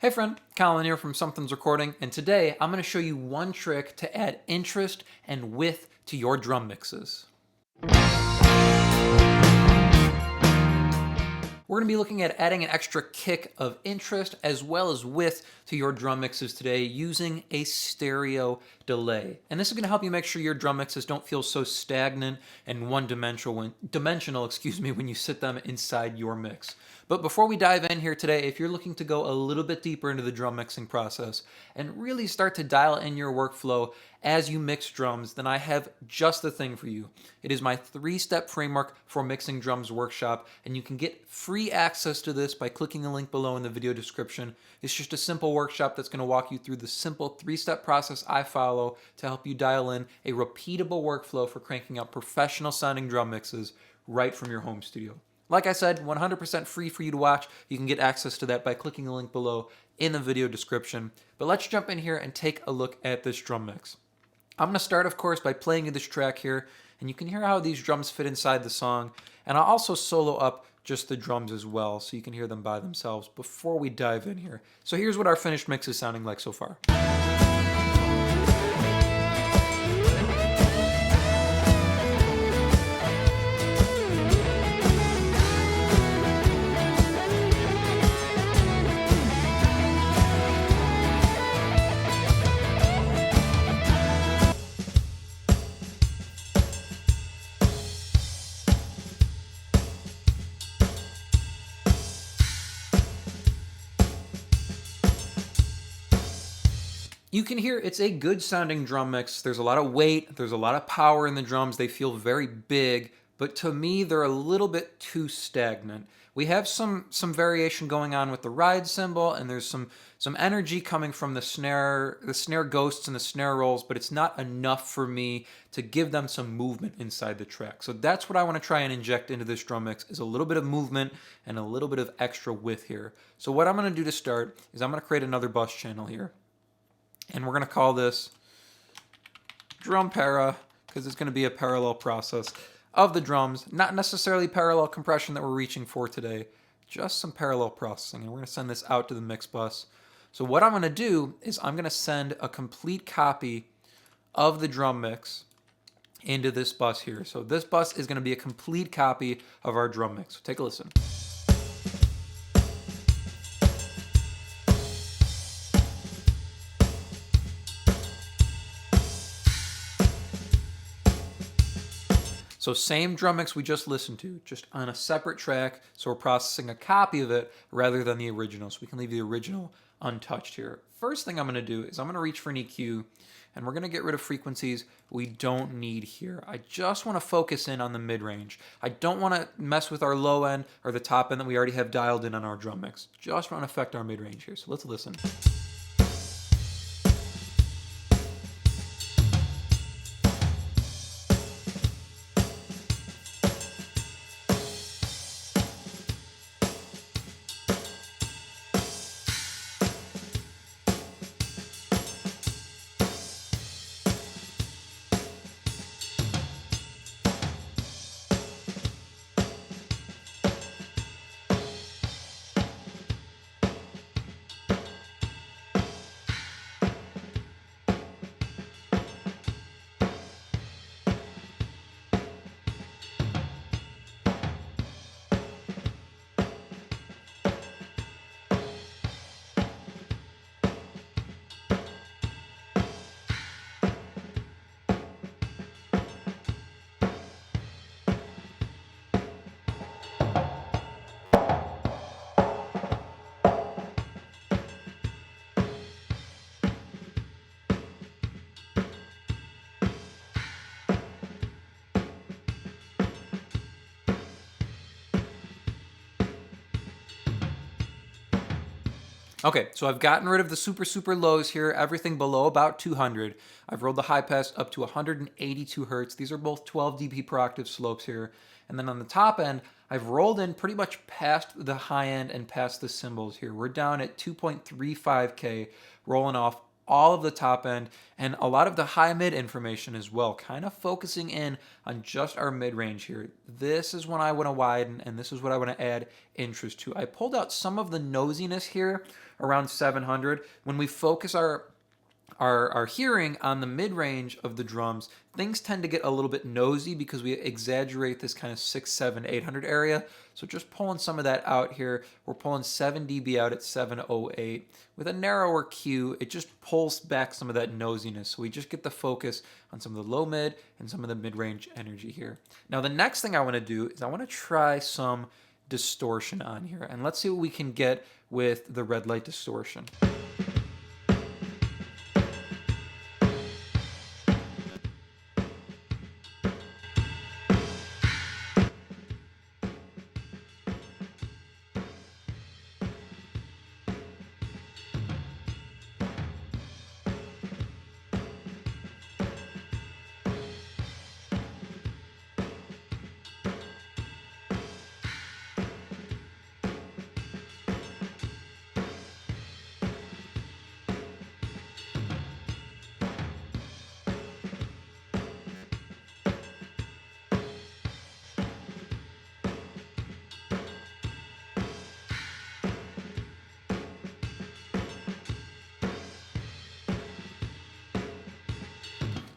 Hey friend, Colin here from Sumthins Recording, and today I'm going to show you one trick to add interest and width to your drum mixes. We're going to be looking at adding an extra kick of interest as well as width to your drum mixes today using a stereo delay. And this is going to help you make sure your drum mixes don't feel so stagnant and one-dimensional when you sit them inside your mix. But before we dive in here today, if you're looking to go a little bit deeper into the drum mixing process and really start to dial in your workflow as you mix drums, then I have just the thing for you. It is my 3-step framework for mixing drums workshop, and you can get free access to this by clicking the link below in the video description. It's just a simple workshop that's going to walk you through the simple 3-step process I follow to help you dial in a repeatable workflow for cranking out professional sounding drum mixes right from your home studio. Like I said, 100% free for you to watch. You can get access to that by clicking the link below in the video description. But let's jump in here and take a look at this drum mix. I'm going to start, of course, by playing you this track here, and you can hear how these drums fit inside the song. And I'll also solo up just the drums as well, so you can hear them by themselves before we dive in here. So here's what our finished mix is sounding like so far. You can hear it's a good sounding drum mix. There's a lot of weight, there's a lot of power in the drums. They feel very big, but to me, they're a little bit too stagnant. We have some variation going on with the ride cymbal, and there's some energy coming from the snare ghosts and the snare rolls, but it's not enough for me to give them some movement inside the track. So that's what I want to try and inject into this drum mix, is a little bit of movement and a little bit of extra width here. So what I'm going to do to start is I'm going to create another bus channel here. And we're going to call this drum para, because it's going to be a parallel process of the drums, not necessarily parallel compression that we're reaching for today, just some parallel processing. And we're going to send this out to the mix bus. So what I'm going to do is I'm going to send a complete copy of the drum mix into this bus here. So this bus is going to be a complete copy of our drum mix. So take a listen. So same drum mix we just listened to, just on a separate track, so we're processing a copy of it rather than the original, so we can leave the original untouched here. First thing I'm going to do is I'm going to reach for an EQ, and we're going to get rid of frequencies we don't need here. I just want to focus in on the mid-range. I don't want to mess with our low end or the top end that we already have dialed in on our drum mix. Just want to affect our mid-range here, so let's listen. Okay, so I've gotten rid of the super lows here, everything below about 200. I've rolled the high pass up to 182 hertz. These are both 12 dB per octave slopes here. And then on the top end, I've rolled in pretty much past the high end and past the cymbals here. We're down at 2.35K, rolling off all of the top end and a lot of the high mid information as well, kind of focusing in on just our mid range here. This is when I want to widen, and this is what I want to add interest to. I pulled out some of the nosiness here around 700. When we focus our hearing on the mid-range of the drums, things tend to get a little bit nosy because we exaggerate this kind of 6, 7, 800 area. So just pulling some of that out here. We're pulling 7 dB out at 708. With a narrower Q, it just pulls back some of that nosiness. So we just get the focus on some of the low mid and some of the mid-range energy here. Now the next thing I want to do is I want to try some distortion on here. And let's see what we can get with the red light distortion.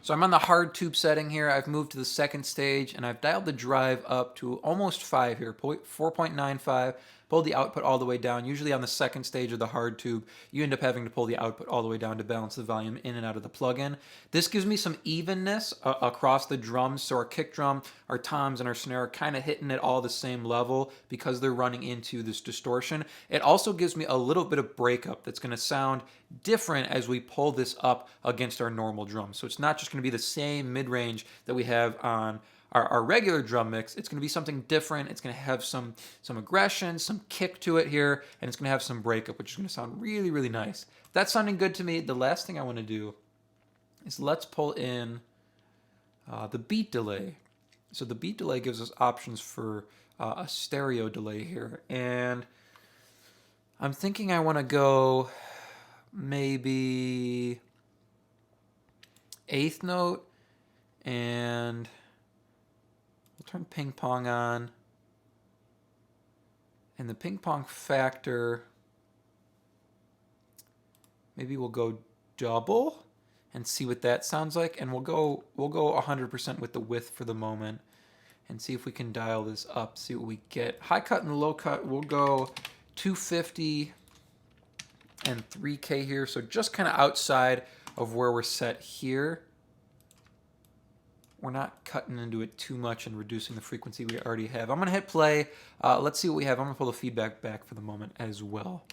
So I'm on the hard tube setting here. I've moved to the second stage and I've dialed the drive up to almost 5 here, 4.95. Pulled the output all the way down. Usually on the second stage of the hard tube, you end up having to pull the output all the way down to balance the volume in and out of the plugin. This gives me some evenness across the drums. So our kick drum, our toms, and our snare are kind of hitting at all the same level because they're running into this distortion. It also gives me a little bit of breakup that's going to sound different as we pull this up against our normal drums. So it's not just going to be the same mid-range that we have on our regular drum mix. It's going to be something different. It's going to have some aggression, some kick to it here, and it's going to have some breakup, which is going to sound really, really nice. That's sounding good to me. The last thing I want to do is let's pull in the beat delay. So the beat delay gives us options for a stereo delay here, and I'm thinking I want to go maybe 8th note, and we'll turn ping pong on, and the ping pong factor, maybe we'll go double and see what that sounds like, and we'll go 100% with the width for the moment and see if we can dial this up, see what we get. High cut and low cut, we'll go 250 and 3K here, so just kind of outside of where we're set here. We're not cutting into it too much and reducing the frequency we already have. I'm going to hit play. Let's see what we have. I'm going to pull the feedback back for the moment as well.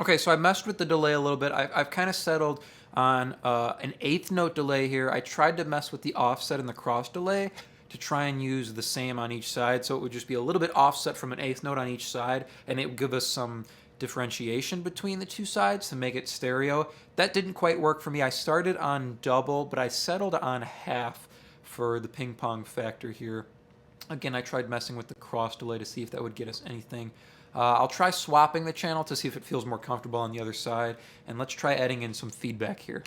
Okay, so I messed with the delay a little bit. I've kind of settled on an 8th note delay here. I tried to mess with the offset and the cross delay to try and use the same on each side, so it would just be a little bit offset from an 8th note on each side, and it would give us some differentiation between the two sides to make it stereo. That didn't quite work for me. I started on double, but I settled on half for the ping pong factor here. Again, I tried messing with the cross delay to see if that would get us anything. I'll try swapping the channel to see if it feels more comfortable on the other side, and let's try adding in some feedback here.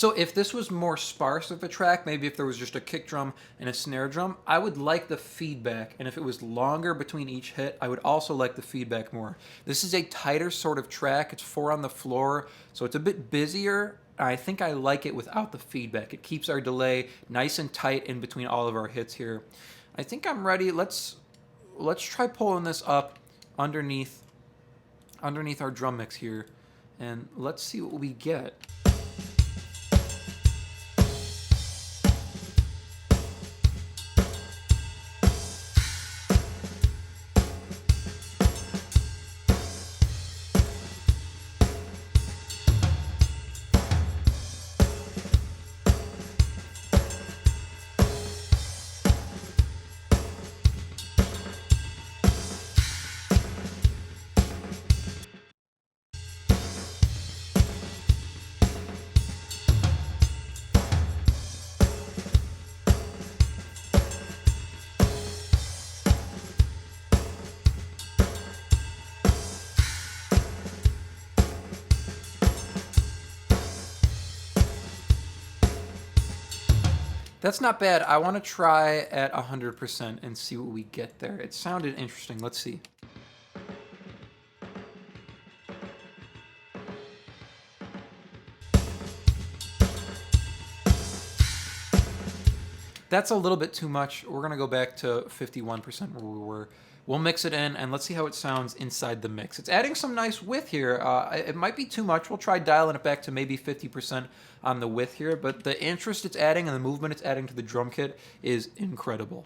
So if this was more sparse of a track, maybe if there was just a kick drum and a snare drum, I would like the feedback. And if it was longer between each hit, I would also like the feedback more. This is a tighter sort of track. It's 4 on the floor, so it's a bit busier. I think I like it without the feedback. It keeps our delay nice and tight in between all of our hits here. I think I'm ready. Let's try pulling this up underneath our drum mix here, and let's see what we get. That's not bad. I want to try at 100% and see what we get there. It sounded interesting. Let's see. That's a little bit too much. We're going to go back to 51% where we were. We'll mix it in, and let's see how it sounds inside the mix. It's adding some nice width here. It might be too much. We'll try dialing it back to maybe 50% on the width here, but the interest it's adding and the movement it's adding to the drum kit is incredible.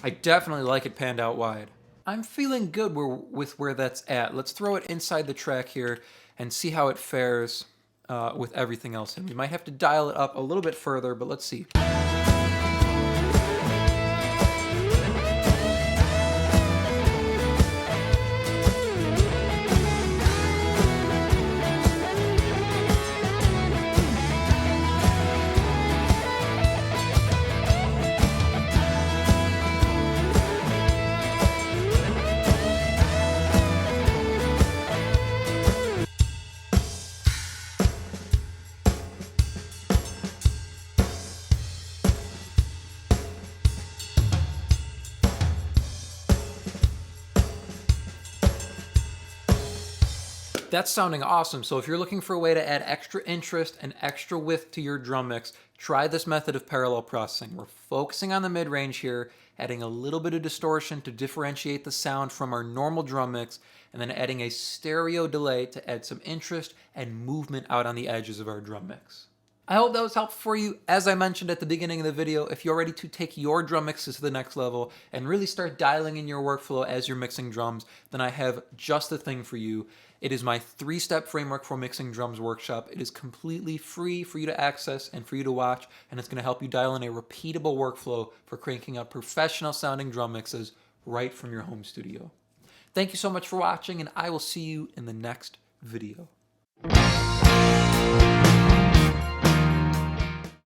I definitely like it panned out wide. I'm feeling good with where that's at. Let's throw it inside the track here and see how it fares with everything else in. We might have to dial it up a little bit further, but let's see. That's sounding awesome. So if you're looking for a way to add extra interest and extra width to your drum mix, try this method of parallel processing. We're focusing on the mid-range here, adding a little bit of distortion to differentiate the sound from our normal drum mix, and then adding a stereo delay to add some interest and movement out on the edges of our drum mix. I hope that was helpful for you. As I mentioned at the beginning of the video, if you're ready to take your drum mixes to the next level and really start dialing in your workflow as you're mixing drums, then I have just the thing for you. It is my 3-step framework for mixing drums workshop. It is completely free for you to access and for you to watch, and it's going to help you dial in a repeatable workflow for cranking out professional sounding drum mixes right from your home studio. Thank you so much for watching, and I will see you in the next video.